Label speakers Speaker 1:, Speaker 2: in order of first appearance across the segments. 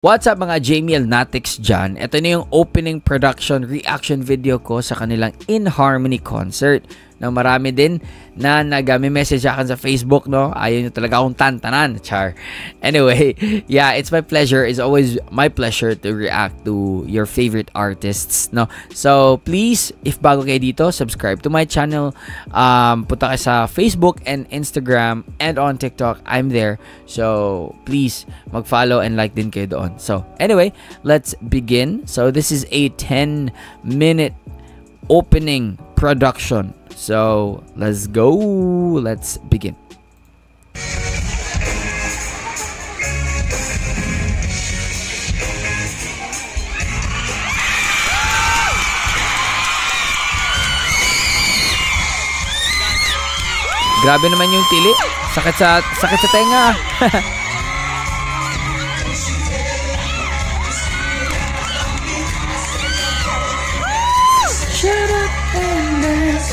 Speaker 1: What's up mga Jamiel Natix dyan? Ito na yung opening production reaction video ko sa kanilang In Harmony concert. Na marami din na nag-message akin sa Facebook, no? Ayaw nyo talaga akong tantanan, char. Anyway, yeah, it's my pleasure. It's always my pleasure to react to your favorite artists, no? So, please, if bago kayo dito, subscribe to my channel. Punta kayo sa Facebook and Instagram and on TikTok. I'm there. So, please, mag-follow and like din kayo doon. So, anyway, let's begin. So, this is a 10-minute opening production. So, let's go. Let's begin. Grabe naman yung tili. Sakit sa tenga. Shut up and dance.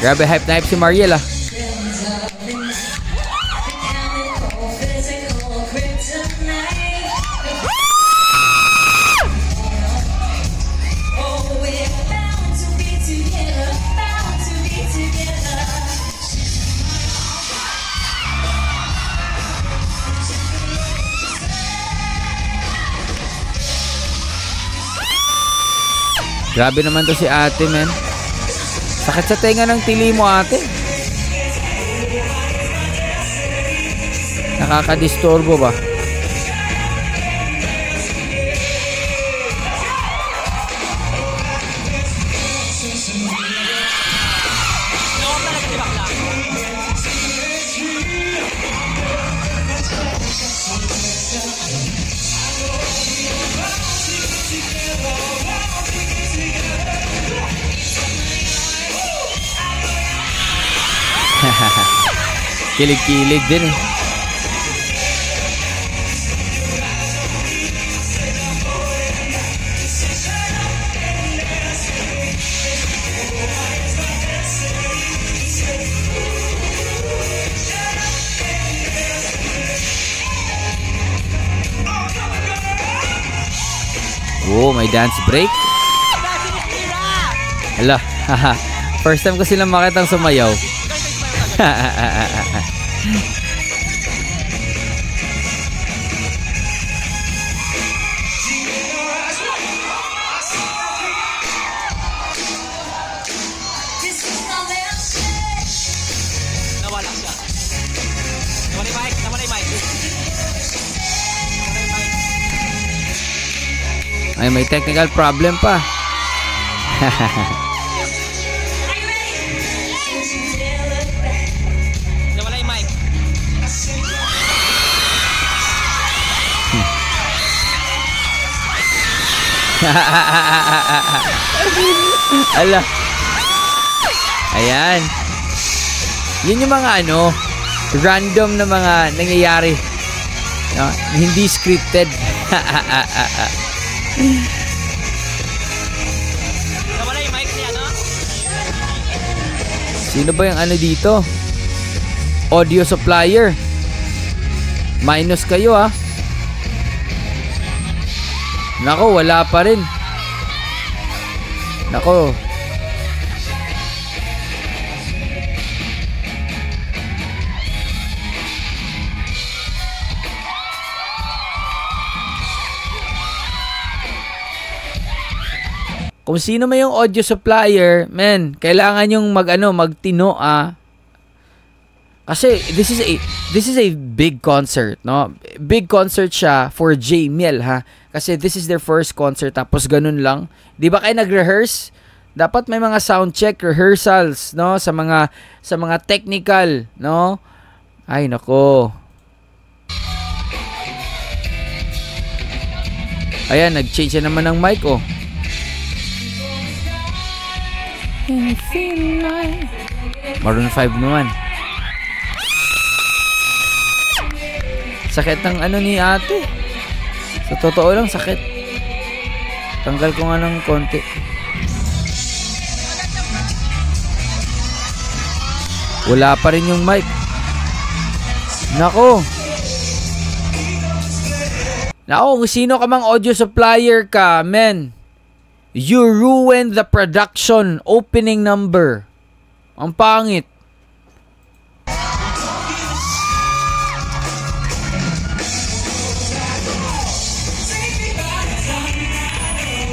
Speaker 1: Grabe hype na hype si Mariel ah. Grabe naman to si ate, men. Sakit sa tenga ng tili mo, ate. Nakakadisturbo ba? Kilig-kilig din eh. Oh, may dance break. Hala, haha. First time ko silang makitang sumayaw.
Speaker 2: Nawala siya. Nawala yung mic.
Speaker 1: Ay, may technical problem pa.
Speaker 2: Nawala yung mic.
Speaker 1: Ala. Ayan. Yun yung mga random na mga nangyayari. No? Hindi scripted.
Speaker 2: Nawala yung mic niya, no?
Speaker 1: Sino ba yung dito? Audio supplier. Minus kayo ah. Nako, wala pa rin. Nako. Kung sino man yung audio supplier, men, kailangan yung magtino ah. Kasi this is a big concert, no? Big concert siya for Jamiel, ha. Kasi this is their first concert tapos ganun lang. 'Di ba kayo nag-rehearse? Dapat may mga sound check, rehearsals, no, sa mga technical, no? Ay nako. Ayan, nag-change na naman ng mic, oh. Maroon 5 naman. Sakit ng ni ate. Sa totoo lang, sakit. Tanggal ko nga ng konti. Wala pa rin yung mic. Nako. Kung sino ka mang audio supplier ka, men, you ruined the production opening number. Ang pangit.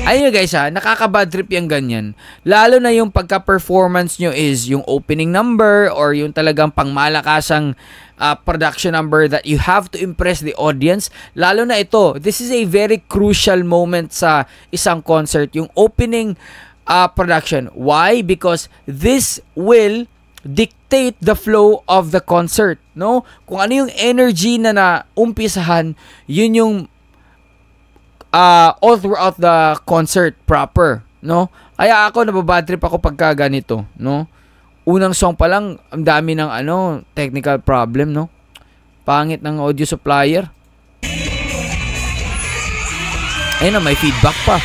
Speaker 1: Ayun guys nakaka-bad trip yung ganyan. Lalo na yung pagka-performance nyo is yung opening number or yung talagang pangmalakasang production number that you have to impress the audience. Lalo na ito, this is a very crucial moment sa isang concert, yung opening production. Why? Because this will dictate the flow of the concert, no? Kung ano yung energy na naumpisahan, yun yung all throughout the concert proper, no? Kaya ako nababad trip ako pagka ganito, no? Unang song pa lang ang dami ng technical problem, no? Pangit ng audio supplier. Ayun na, may feedback pa.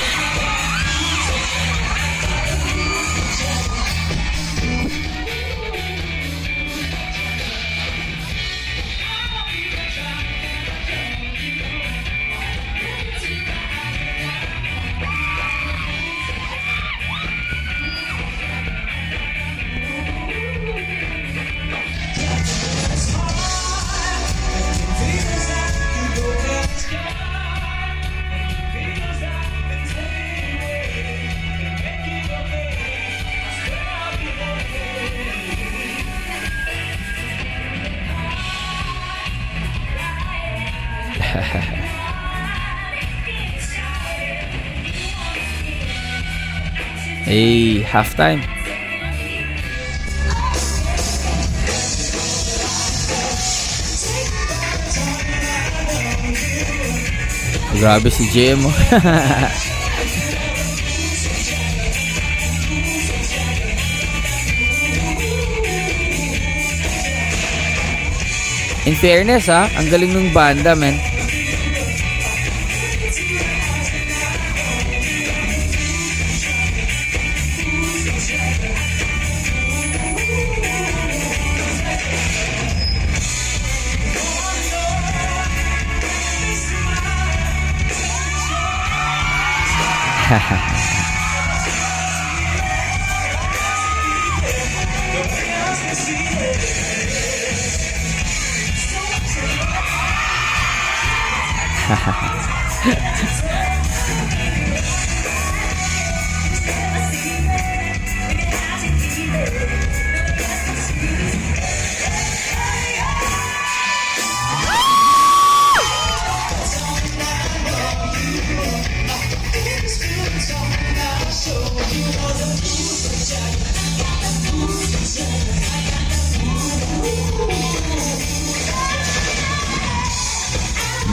Speaker 1: Hey, halftime. Grabe si JM. In fairness ang galing ng banda, man.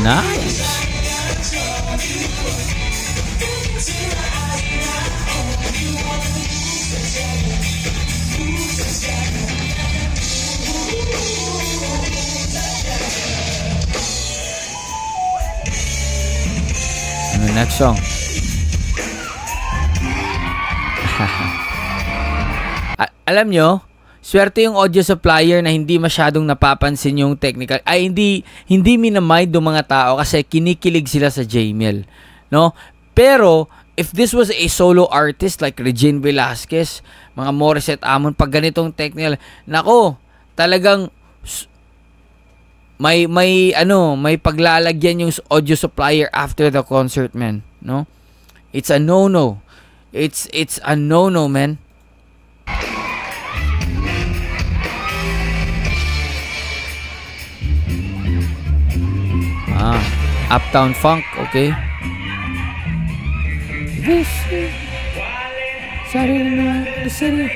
Speaker 1: Nice. Next song. Alam nyo, swerte yung audio supplier na hindi masyadong napapansin yung technical, ay hindi minamind ng mga tao kasi kinikilig sila sa Jamiel, no? Pero if this was a solo artist like Regine Velasquez, mga Morissette Amon, pag ganitong technical, nako, talagang may paglalagyan yung audio supplier after the concert, man, no? It's a no-no. It's a no-no, man. Uptown Funk, okay. This is Saturday night, the city.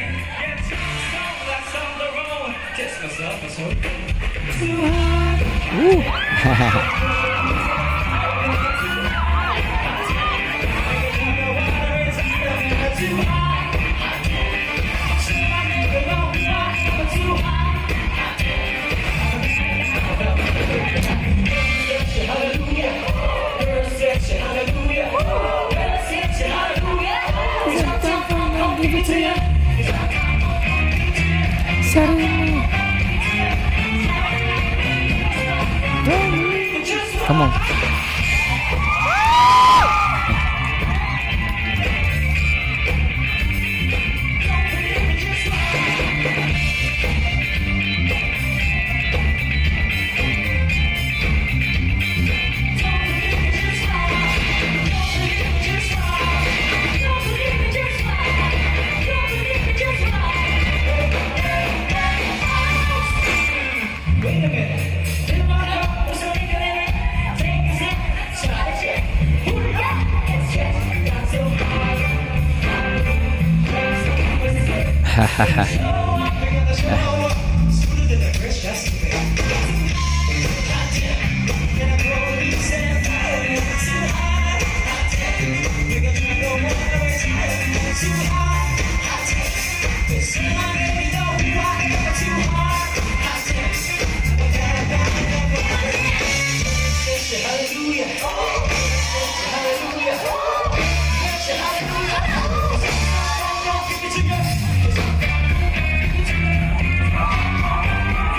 Speaker 1: Ooh. sarili. Come on.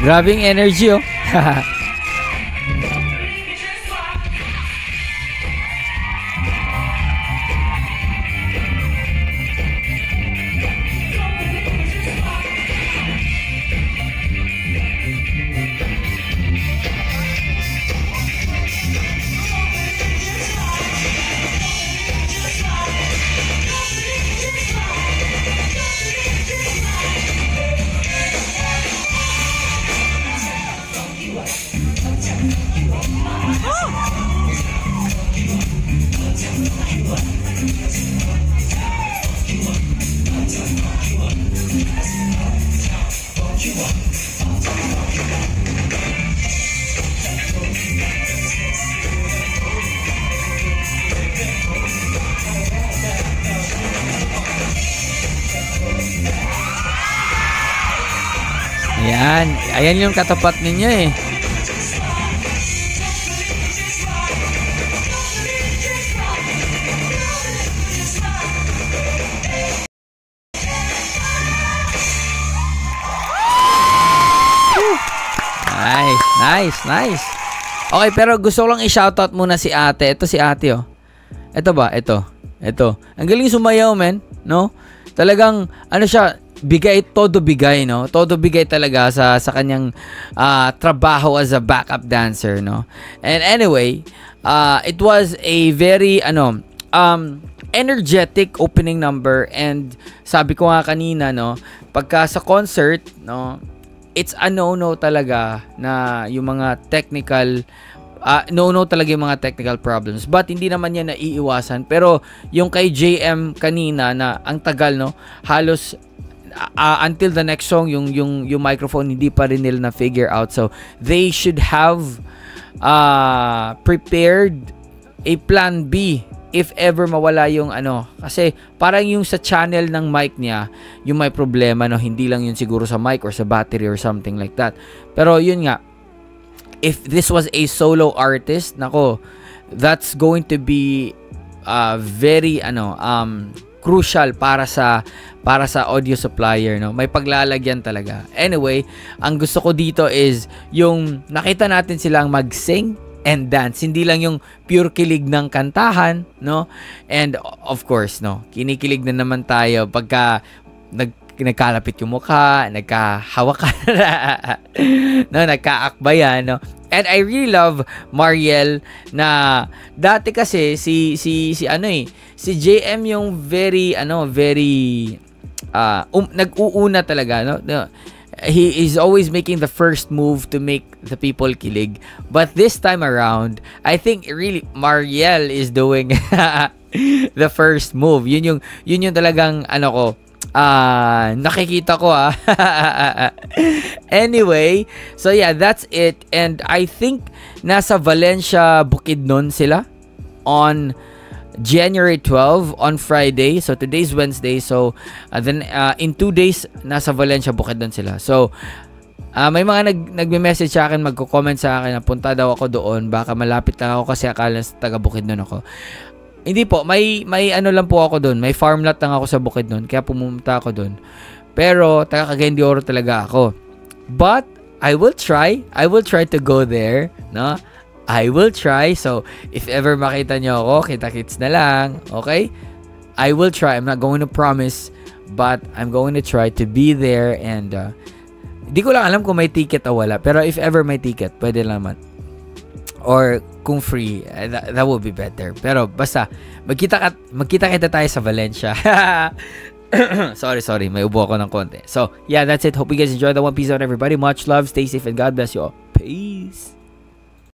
Speaker 1: Grabing energy, oh. Ayan. Ayan yung katapat ninyo eh. Nice. Okay, pero gusto ko lang i-shoutout muna si ate. Ito si ate, oh. Ito ba? Ito. Ang galing sumayaw, men. No? Talagang, ano siya, todo bigay, no? Todo bigay talaga sa kanyang trabaho as a backup dancer, no? And anyway, it was a very, energetic opening number, and sabi ko nga kanina, no, pagka sa concert, no, it's a no-no talaga na yung mga technical no talaga yung mga technical problems, but hindi naman yan naiiwasan. Pero yung kay JM kanina na ang tagal, no, halos until the next song yung microphone hindi pa rin nila na figure out, so they should have prepared a plan B if ever mawala yung kasi parang yung sa channel ng mic niya yung may problema, no, hindi lang yun siguro sa mic or sa battery or something like that. Pero yun nga, if this was a solo artist, nako, that's going to be very crucial para sa audio supplier, no. May paglalagyan talaga. Anyway, ang gusto ko dito is yung nakita natin silang mag-sing and dance, hindi lang yung pure kilig ng kantahan, no. And of course, no, kinikilig na naman tayo pagka nagkalapit yung mukha, nagkahawakan no, nagkaakbayan, no. And I really love Mariel na dati kasi si JM yung very nag-uuna talaga, no. He is always making the first move to make the people kilig. But this time around, I think really Mariel is doing the first move. Yun yung talagang nakikita ko Anyway, so yeah, that's it. And I think nasa Valencia Bukidnon sila on January 12 on Friday. So today's Wednesday. So then in 2 days nasa Valencia Bukidnon sila. So may mga nagme-message sa akin, magko-comment sa akin na punta daw ako doon. Baka malapit lang ako kasi akala sa taga Bukidnon ako. Hindi po, may lang po ako doon. May farm lot lang ako sa Bukidnon, kaya pumunta ako doon. Pero, taga Cagayan de Oro talaga ako. But, I will try. I will try to go there, no? I will try. So, if ever makita nyo ako, kita-kits na lang. Okay? I will try. I'm not going to promise, but I'm going to try to be there and di ko lang alam kung may ticket o wala. Pero if ever may ticket, pwede naman. Or kung free, that would be better. Pero basta, magkita-kita tayo sa Valencia. sorry. May ubo ako ng konti. So, yeah, that's it. Hope you guys enjoy the One Piece Zone, everybody. Much love. Stay safe and God bless you all. Peace.